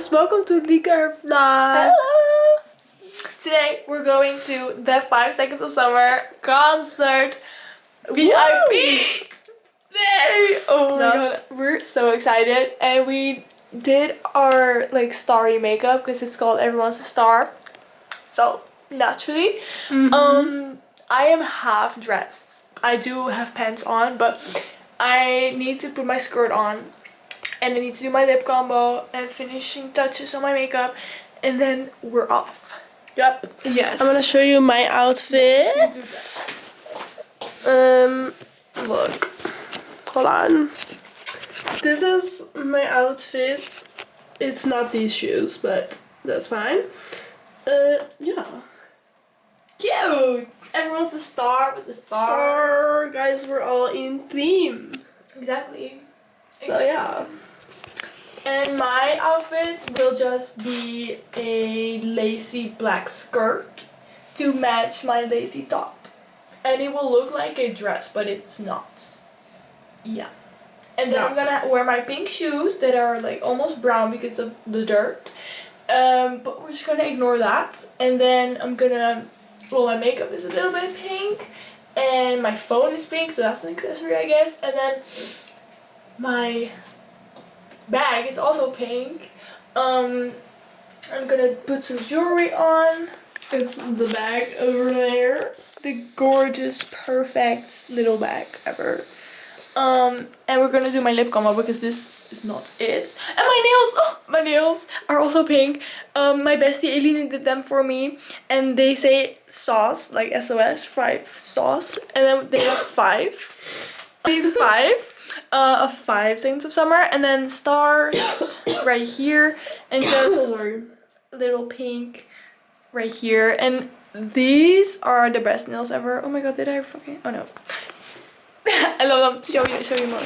loves, welcome to the Car Vlog. Hello! Today we're going to the 5 Seconds of Summer concert VIP day! Oh my god, we're so excited, and we did our like starry makeup because it's called Everyone's a Star. So naturally, I am half dressed. I do have pants on, but I need to put my skirt on. And I need to do my lip combo and finishing touches on my makeup, and then we're off. Yep. Yes. I'm gonna show you my outfit. Look. Hold on. This is my outfit. It's not these shoes, but that's fine. Yeah. Cute! Everyone's a star with the stars. Star, guys, we're all in theme. Exactly. So yeah. And my outfit will just be a lacy black skirt to match my lacy top. And it will look like a dress, but it's not. Yeah. And then I'm gonna wear my pink shoes that are like almost brown because of the dirt. But we're just gonna ignore that. And then I'm gonna, well, my makeup is a little bit pink. And my phone is pink, so that's an accessory, I guess. And then my bag is also pink. I'm gonna put some jewelry on. It's the bag over there. The gorgeous, perfect little bag ever. And we're gonna do my lip combo because this is not it. And my nails, oh, my nails are also pink. My bestie Eileen did them for me, and they say sauce, like SOS, 5 sauce, and then they have 5. 5. Of 5 Seconds of Summer, and then stars right here, and just little pink right here. And these are the best nails ever. Oh my god, did I fucking? Oh no. I love them. Show you more.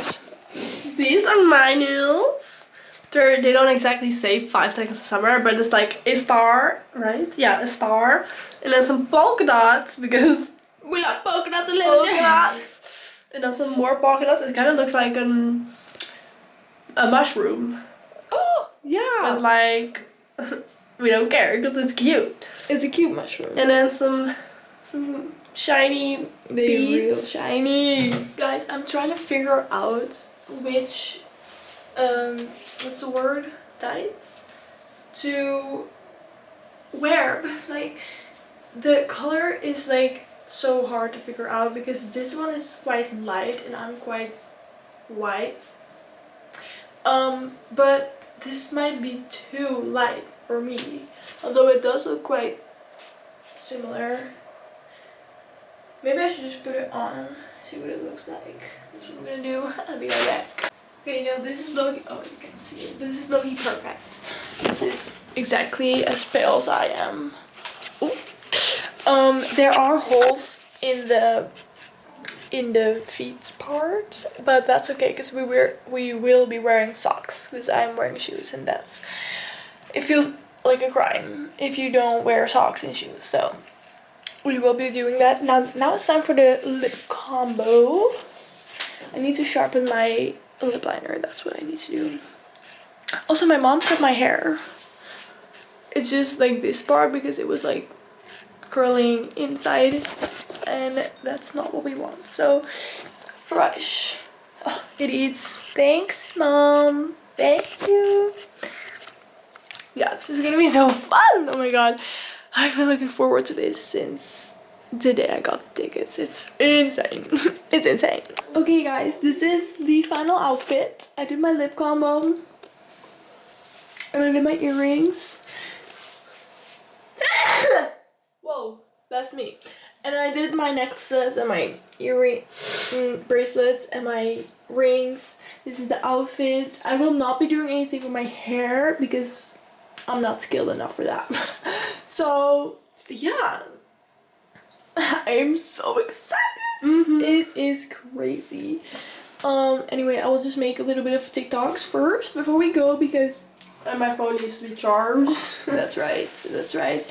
These are my nails. They don't exactly say 5 Seconds of Summer, but it's like a star, right? Yeah, a star, and then some polka dots because We love polka dots and polka dots. And then some more polka dots. It kind of looks like a mushroom. Oh yeah. But like, we don't care because it's cute. It's a cute mushroom. And then some shiny beads. Real shiny. Guys, I'm trying to figure out which what's the word? Tights to wear. Like the color is like so hard to figure out because this one is quite light and I'm quite white. But this might be too light for me. Although it does look quite similar. Maybe I should just put it on, see what it looks like. That's what I'm gonna do. I'll be right back. Okay, no, this is Loki. Oh, you can see it. This is Loki perfect. This is exactly as pale as I am. Ooh. There are holes in the feet part, but that's okay because we will be wearing socks because I'm wearing shoes, and it feels like a crime if you don't wear socks and shoes. So we will be doing that. Now it's time for the lip combo. I need to sharpen my lip liner. That's what I need to do. Also, my mom cut my hair. It's just like this part because it was like curling inside, and that's not what we want. So fresh. Oh, it eats. Thanks, Mom. Thank you. Yeah, this is gonna be so fun. Oh my god, I've been looking forward to this since the day I got the tickets. It's insane. It's insane. Okay guys, this is the final outfit. I did my lip combo and I did my earrings. Whoa, that's me. And I did my necklaces and my earring bracelets and my rings. This is the outfit. I will not be doing anything with my hair because I'm not skilled enough for that. So yeah, I'm so excited. It is crazy. Anyway, I will just make a little bit of TikToks first before we go because my phone needs to be charged. That's right. That's right.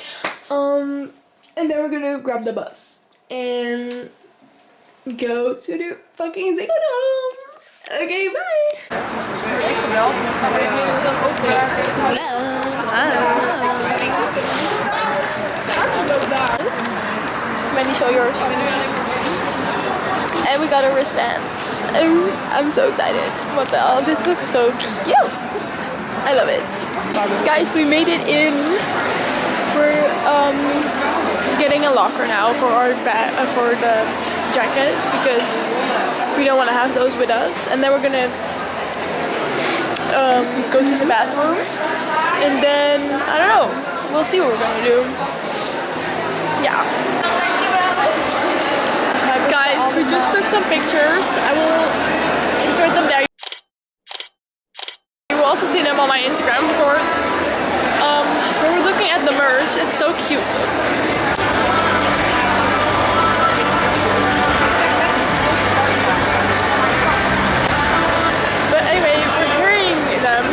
And then we're gonna grab the bus and go to the fucking Dome. Okay, bye. Mandy, show yours. And we got our wristbands. I'm so excited. What the hell? This looks so cute. I love it. Guys, we made it in. We're getting a locker now for our for the jackets because we don't want to have those with us. And then we're gonna go to the bathroom. And then I don't know. We'll see what we're gonna do. Yeah. Guys, we just took some pictures. I will insert them there. You will also see them on my Instagram, of course. When we're looking at the merch, it's so cute. But anyway, we're hearing them.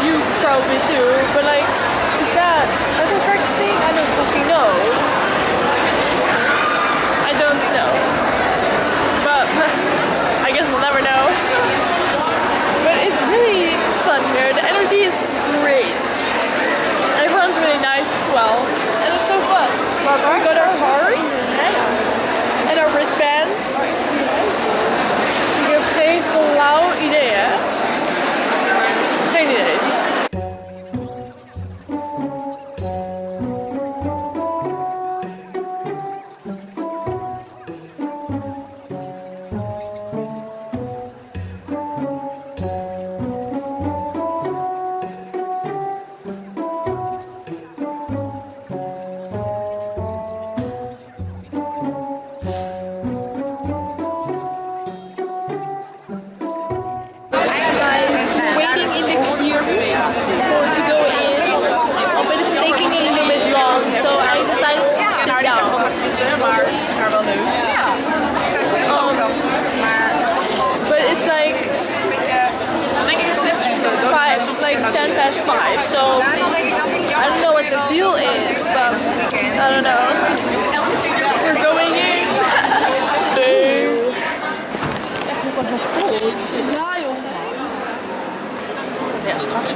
You probably too. But like, are they practicing? I don't fucking know. I don't know. But I guess we'll never know. But it's really fun here. The energy is great. Everyone's really nice as well. And it's so fun. We got our cards en our wristbands. Ik heb geen flauw idee, hè? Geen idee. To go in, but it's taking a little bit long, so I decided to sit down. But it's like 5, 10 past 5, so I don't know what the deal is, but I don't know. We're going in. Ja, straks.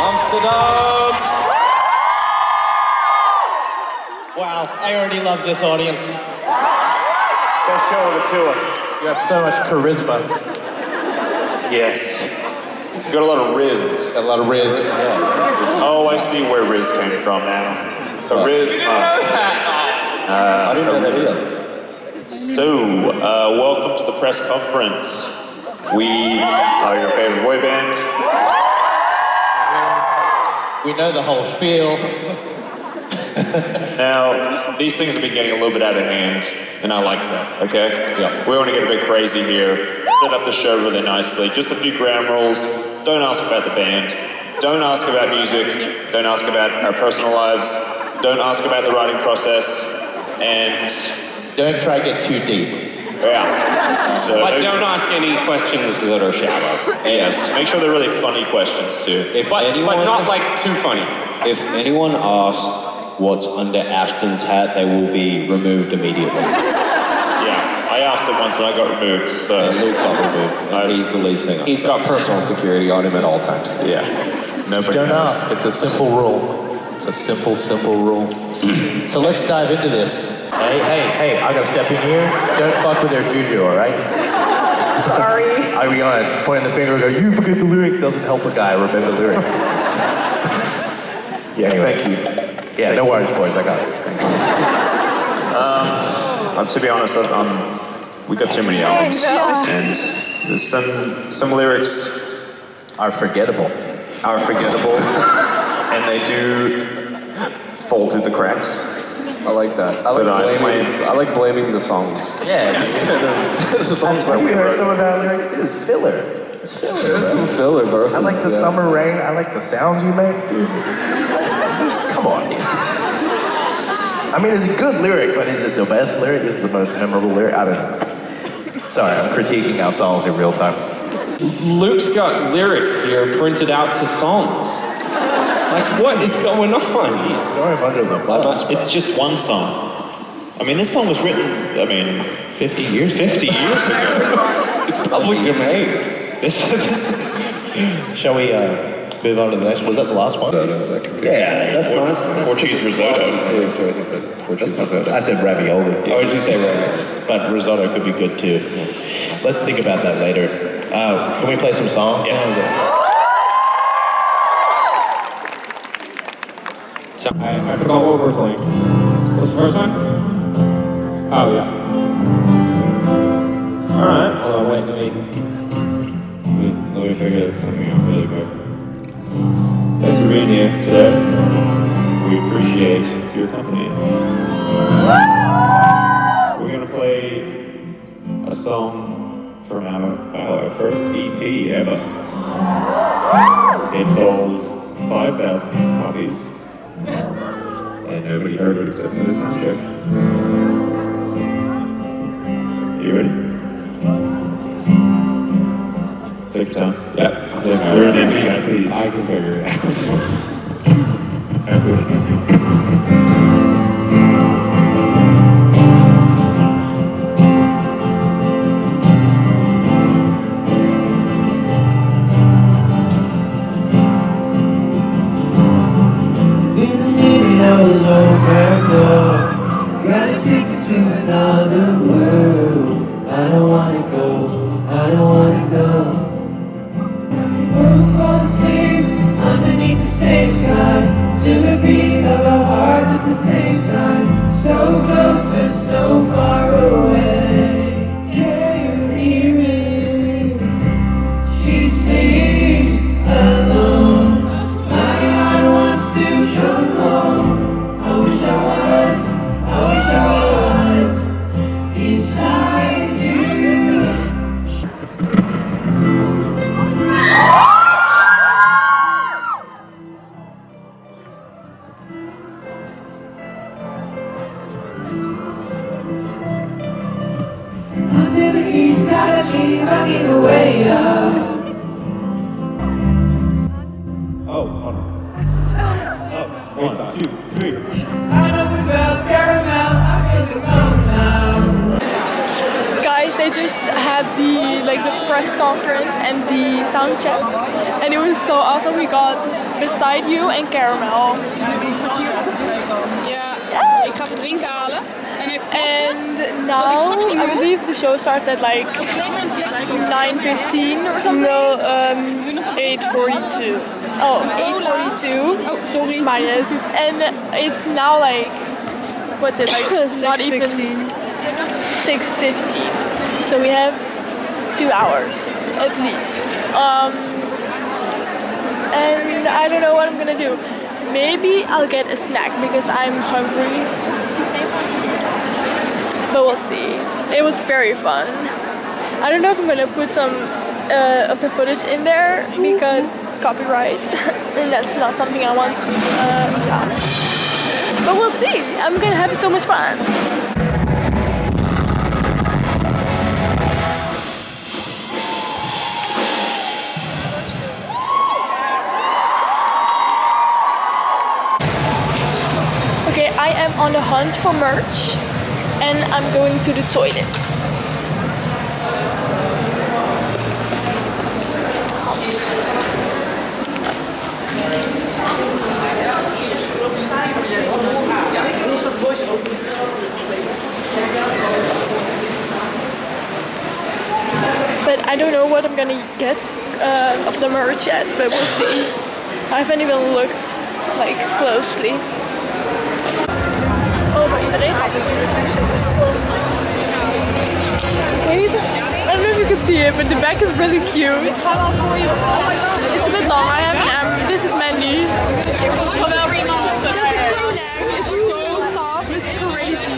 Amsterdam! Wow, I already love this audience. Best show of the tour. You have so much charisma. Yes. You got a lot of Riz. A lot of Riz. Yeah. Oh, I see where Riz came from now. The Riz. You didn't know that? I didn't know that either. So, welcome to the press conference. We are your favorite boy band. We know the whole spiel. Now, these things have been getting a little bit out of hand, and I like that, okay? Yeah. We want to get a bit crazy here, set up the show really nicely. Just a few ground rules. Don't ask about the band. Don't ask about music. Don't ask about our personal lives. Don't ask about the writing process. And don't try to get too deep. Yeah. So but don't ask any questions that are shallow. Yes. Make sure they're really funny questions too. But not like too funny. If anyone asks what's under Ashton's hat, they will be removed immediately. Yeah, I asked it once and I got removed, so... And Luke got removed, and he's the lead singer. He's got personal security on him at all times. Yeah. Just don't ask, it's a simple rule. It's a simple, simple rule. So let's dive into this. Hey, I gotta step in here. Don't fuck with their juju, alright? Sorry. I'll be honest, pointing the finger and go, you forget the lyric, doesn't help a guy remember lyrics. Yeah, anyway. thank you. Yeah, no worries, boys, I got this. To be honest, we got too many albums, and some lyrics are forgettable. And and they do fall through the cracks. I like that. I like blaming the songs. Yeah, instead of the songs that Have we you heard wrote. some of our lyrics too? It's filler. It's filler. There's bro. some filler verses. I like the summer rain. I like the sounds you make, dude. Come on, dude. I mean, it's a good lyric, but is it the best lyric? Is it the most memorable lyric? I don't know. Sorry, I'm critiquing our songs in real time. Luke's got lyrics here printed out to songs. Like, what is going on? Throw him under the bus. It's just one song. I mean, this song was written, 50 years ago. It's public domain. This is... Shall we move on to the next? Was that the last one? No, that could be. Yeah, that's nice. Portuguese risotto. I said ravioli. Oh, did you say ravioli? But risotto could be good too. Let's think about that later. Can we play some songs? Yes. I forgot what we're playing. What's the first one? Oh, yeah. Alright. Hold on, wait, let me figure something out really quick. Thanks for being here today. We appreciate your company. We're gonna play a song from our first EP ever. It sold 5,000 copies. And nobody heard it except for the soundcheck. You ready? Take your time. Yeah. You're an MVP, please. I can figure it out. Got a ticket to another world. I don't wanna go, I don't wanna go. Worlds fall asleep underneath the same sky, to the beat of our hearts at the same time. So close but so far away. Can you hear me? She sings alone. My heart wants to come home. I wish I was beside you. To the east, gotta leave, I need a way out. Oh, hold on. Oh, 1, 2, 3. I know about caramel, I feel the bone now. Guys, they just had the press conference and the sound check, and it was so awesome. We got Beside You and Caramel. Ja, Yes. ik ga het drinken halen. En ik And now I believe the show starts at like 9:15 or something. No, 8:42. Oh, 8:42. Oh, sorry. Minus. And it's now like, what's it, like not even 6:15. So we have 2 hours at least. And I don't know what I'm gonna do. Maybe I'll get a snack because I'm hungry. But we'll see. It was very fun. I don't know if I'm gonna put some of the footage in there because copyright, and that's not something I want. Yeah. But we'll see. I'm gonna have so much fun. Okay, I am on the hunt for merch, and I'm going to the toilets. But I don't know what I'm gonna get of the merch yet, but we'll see. I haven't even looked like closely. Oh, maar iedereen gaat natuurlijk nu zitten. Ik weet niet of... I don't know if you can see it, but the back is really cute. It's a bit long. I have this is Mandy. It's so soft, it's crazy.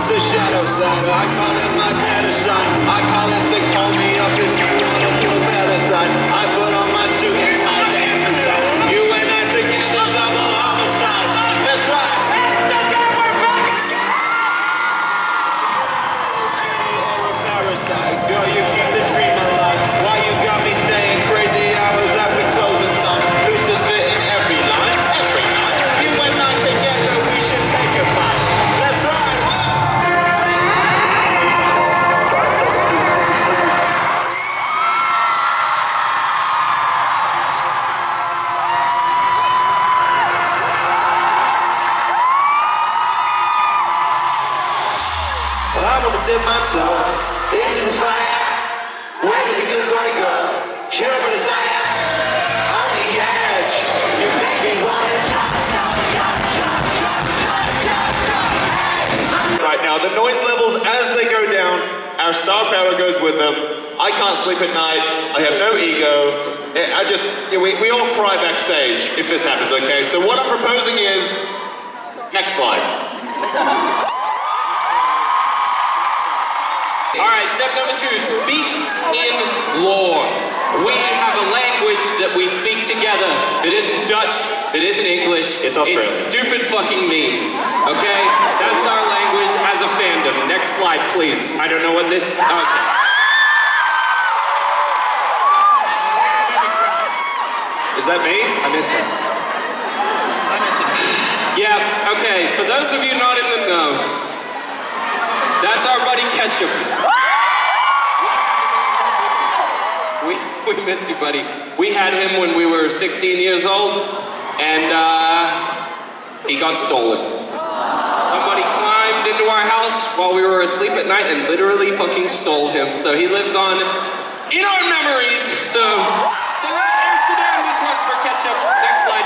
The shadow side, I call it my better side. I call it the call me up if you wanna feel better side. I put on my suit and my damn side. You and I together, double homicide. That's right. And again, we're back again. Or a parasite, girl, you keep the dream alive. Why you got me staying crazy hours after closing time? Lucifer's fitting every line, every line. You and I together, we should take a fight. That's right. I wanna dip my toe into the fire. Where did the good boy go? Pure desire on the edge. You make me wanna chop, chop, chop, chop, chop, chop, chop, chop. Right now, the noise levels as they go down, our star power goes with them. I can't sleep at night. I have no ego. We all cry backstage if this happens, okay? So what I'm proposing is, next slide. All right, step number 2, speak in lore. We have a language that we speak together that isn't Dutch, that isn't English. It's Australian. It's stupid fucking memes, okay? That's our language as a fandom. Next slide, please. I don't know what this, okay. Is that me? I miss him. Yeah, okay, for those of you not in the know, that's our buddy Ketchup. We miss you, buddy. We had him when we were 16 years old, and he got stolen. Somebody climbed into our house while we were asleep at night and literally fucking stole him. So he lives on in our memories. So not Amsterdam, this one's for Ketchup. Next slide.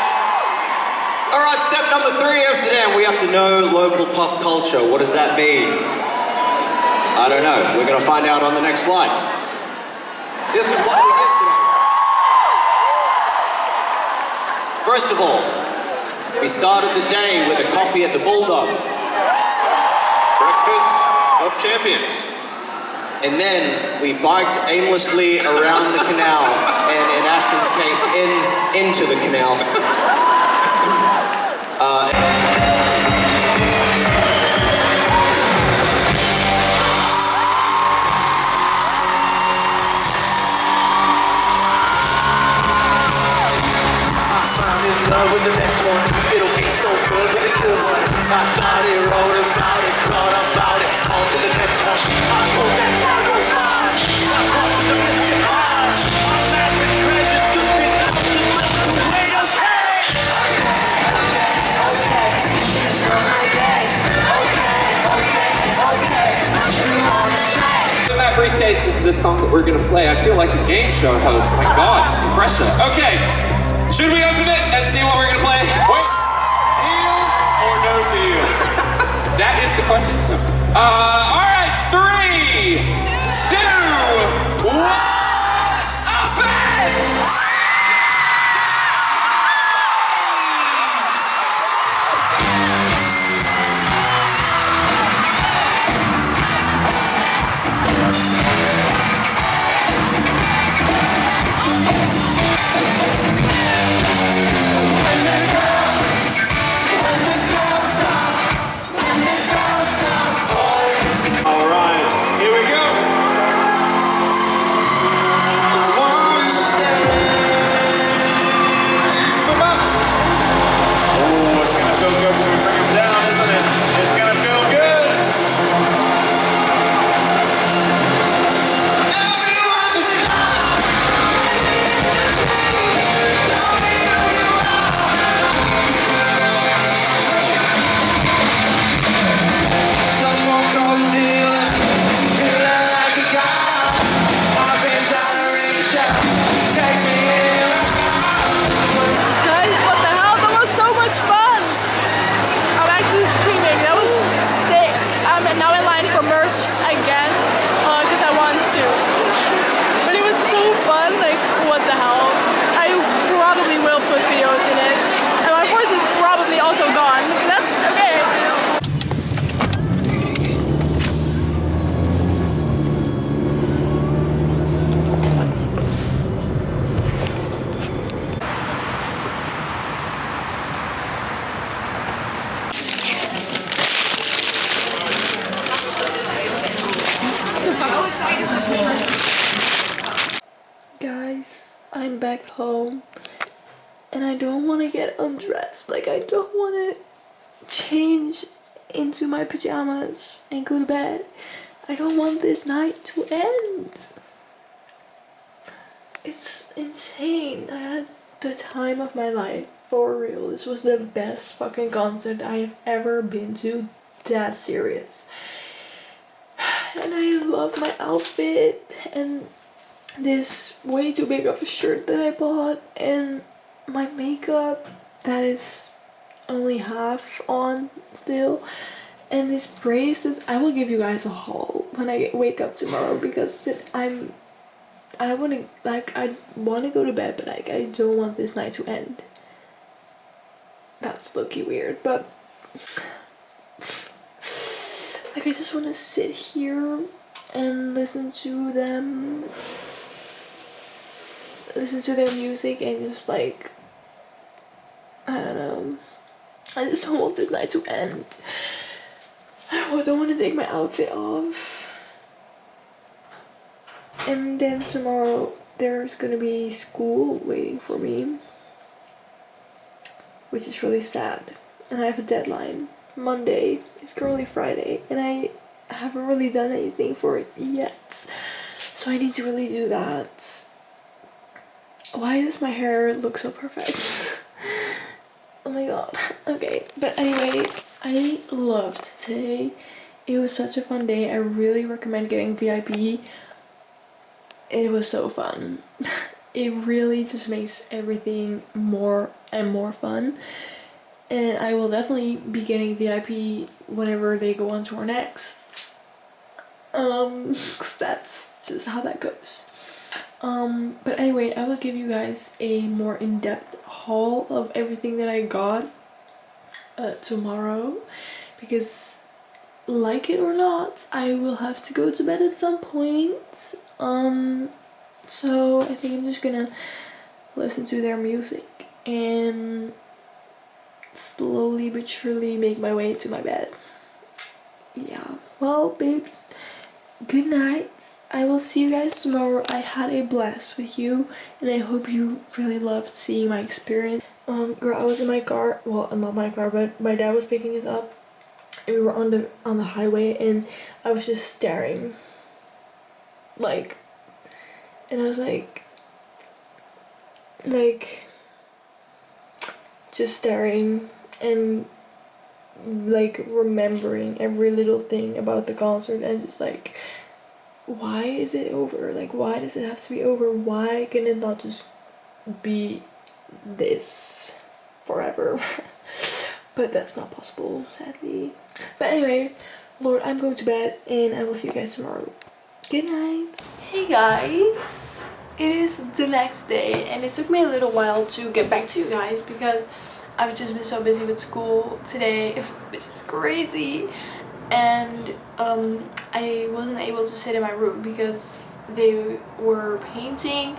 All right, step number 3, Amsterdam. We have to know local pop culture. What does that mean? I don't know. We're gonna find out on the next slide. This is what we get today. First of all, we started the day with a coffee at the Bulldog. Breakfast of champions. And then we biked aimlessly around the canal, and in Ashton's case, into the canal. With the next one, it'll be so good with a good one. I thought it, wrote about it, thought about it. On to the next one. I pulled that title card. I brought with the mystic heart. I'm at the treasures, good things come to wait, okay? Okay, it's not my day. Okay, what you wanna say? In that briefcase is the song that we're gonna play. I feel like a game show host. My God, pressure. Okay. Should we open it and see what we're gonna play? Wait, deal or no deal? That is the question. All right, 3, 2, 1, open! When the girls stop, back home and I don't want to get undressed. Like, I don't want to change into my pajamas and go to bed. I don't want this night to end. It's insane. I had the time of my life, for real. This was the best fucking concert I've ever been to. That serious. And I love my outfit and this way too big of a shirt that I bought, and my makeup that is only half on still, and this bracelet. I will give you guys a haul when I wake up tomorrow, because I want to go to bed, but like, I don't want this night to end. That's low-key weird, but like, I just want to sit here and listen to their music and just like, I don't know. I just don't want this night to end. I don't want to take my outfit off. And then tomorrow there's gonna be school waiting for me, which is really sad. And I have a deadline. Monday. It's currently Friday and I haven't really done anything for it yet. So I need to really do that. Why does my hair look so perfect? Oh my god. Okay, but anyway, I loved today. It was such a fun day. I really recommend getting VIP. It was so fun. It really just makes everything more and more fun. And I will definitely be getting VIP whenever they go on tour next. 'Cause that's just how that goes. But anyway, I will give you guys a more in-depth haul of everything that I got tomorrow, because like it or not, I will have to go to bed at some point. So I think I'm just gonna listen to their music and slowly but surely make my way to my bed. Yeah, well babes, good night. I will see you guys tomorrow. I had a blast with you and I hope you really loved seeing my experience. Girl, I was in my car, well, not my car, but my dad was picking us up and we were on the highway and I was just staring, like, and I was like just staring and like remembering every little thing about the concert and just like, why is it over? Like, why does it have to be over? Why can it not just be this forever? But that's not possible, sadly. But anyway, Lord, I'm going to bed and I will see you guys tomorrow. Good night. Hey guys, it is the next day and it took me a little while to get back to you guys because I've just been so busy with school today, which is crazy. And I wasn't able to sit in my room because they were painting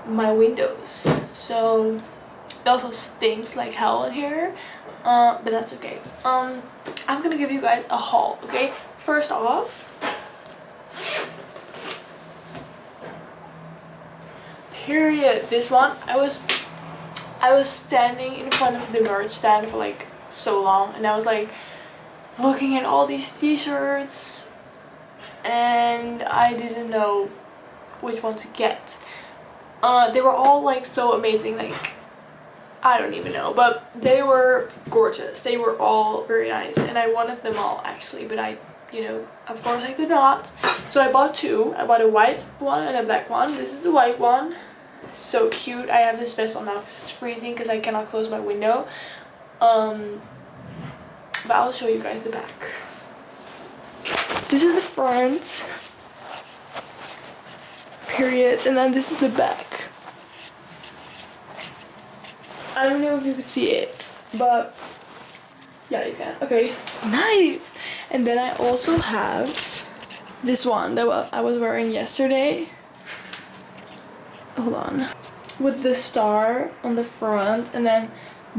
my windows, so it also stinks like hell in here, but that's okay. I'm gonna give you guys a haul, okay? First off, period, this one, I was standing in front of the merch stand for like so long and I was like looking at all these t-shirts and I didn't know which one to get. They were all like so amazing, like I don't even know, but they were gorgeous. They were all very nice and I wanted them all actually, but of course I could not. So I bought two. I bought a white one and a black one. This is the white one. So cute. I have this vest on now because it's freezing because I cannot close my window. But I'll show you guys the back. This is the front, period, and then this is the back. I don't know if you could see it, but yeah, you can. Okay, nice. And then I also have this one that I was wearing yesterday. Hold on. With the star on the front, and then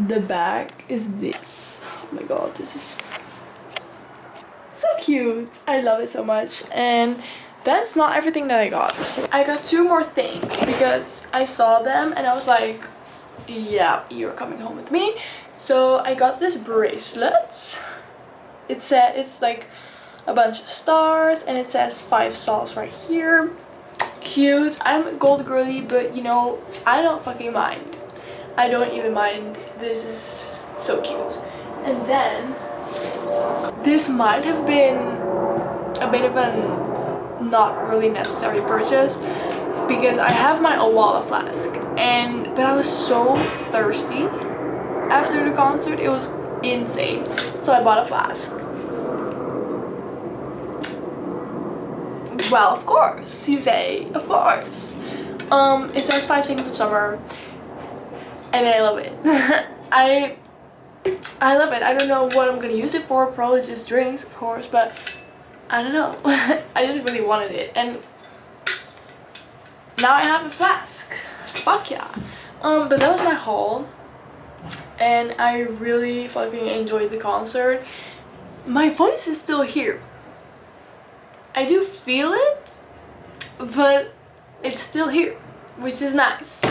the back is this. Oh my god, this is so cute. I love it so much. And that's not everything that I got. I got 2 more things because I saw them and I was like, yeah, you're coming home with me. So I got this bracelet. It's like a bunch of stars and it says 5 sauce right here. Cute. I'm a gold girly, but you know, I don't fucking mind. I don't even mind. This is so cute. And then this might have been a bit of a not really necessary purchase because I have my Owala flask, but I was so thirsty after the concert. It was insane. So I bought a flask. Well, of course, you say, of course. It says 5 seconds of summer, and I love it. I love it. I don't know what I'm gonna use it for. Probably just drinks, of course, but I don't know. I just really wanted it, and now I have a flask. Fuck yeah. But that was my haul, and I really fucking enjoyed the concert. My voice is still here. I do feel it, but it's still here, which is nice.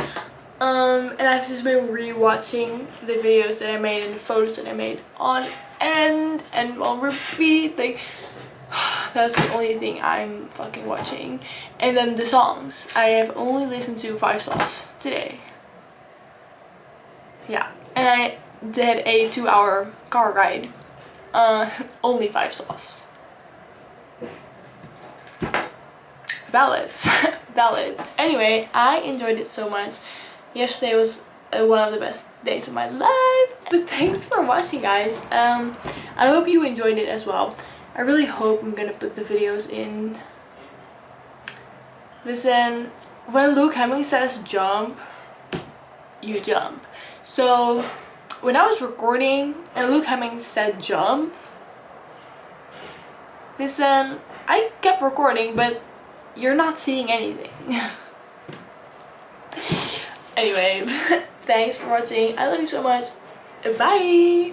And I've just been rewatching the videos that I made and the photos that I made on end and on repeat. Like, that's the only thing I'm fucking watching. And then the songs. I have only listened to 5 Sauce today. Yeah, and I did a 2-hour car ride. Only 5 Sauce. Ballads. Ballads. Anyway, I enjoyed it so much. Yesterday was one of the best days of my life. But thanks for watching, guys. I hope you enjoyed it as well. I really hope I'm gonna put the videos in. Listen, when Luke Hemming says jump, you jump. So when I was recording and Luke Hemming said jump, listen, I kept recording, but you're not seeing anything. Anyway, thanks for watching. I love you so much. Bye.